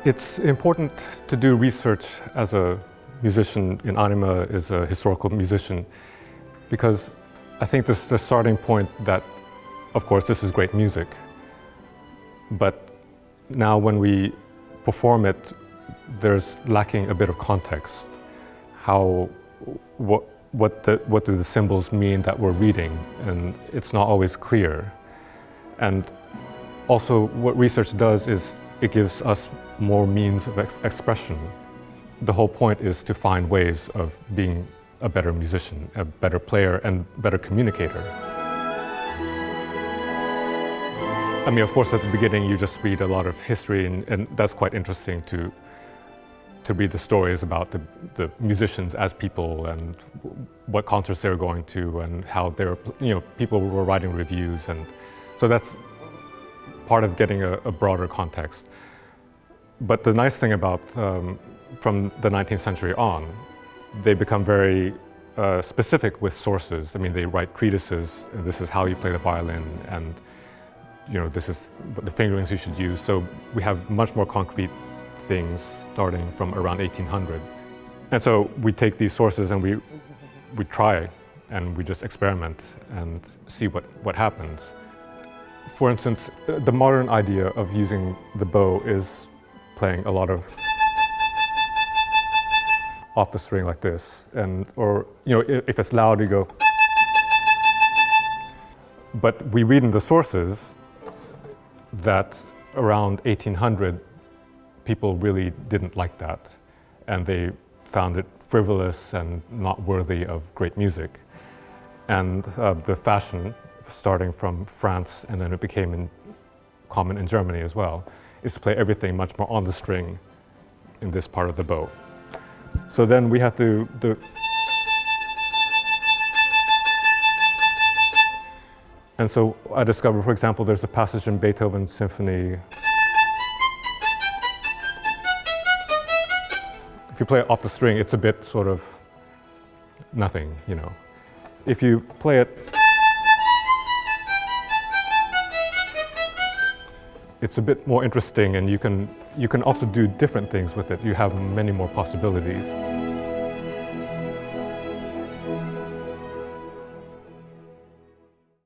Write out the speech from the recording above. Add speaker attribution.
Speaker 1: It's important to do research as a musician in Anima, is a historical musician, because I think this is the starting point that, of course, this is great music, but now when we perform it, there's lacking a bit of context. What do the symbols mean that we're reading? And it's not always clear. And also what research does is it gives us more means of expression. The whole point is to find ways of being a better musician, a better player, and better communicator. I mean, of course, at the beginning, you just read a lot of history, and that's quite interesting to read the stories about the musicians as people and what concerts they were going to and how they were, people were writing reviews. And so that's part of getting a broader context. But the nice thing about, from the 19th century on, they become very specific with sources. I mean, they write treatises, and this is how you play the violin, and this is the fingerings you should use. So we have much more concrete things starting from around 1800. And so we take these sources and we try, and we just experiment and see what happens. For instance, the modern idea of using the bow is playing a lot of off the string like this, or if it's loud, you go. But we read in the sources that around 1800, people really didn't like that, and they found it frivolous and not worthy of great music. And the fashion, starting from France, and then it became common in Germany as well, is to play everything much more on the string in this part of the bow. So then we have to do. And so I discovered, for example, there's a passage in Beethoven's symphony. If you play it off the string, it's a bit sort of nothing, If you play it, it's a bit more interesting, and you can also do different things with it. You have many more possibilities.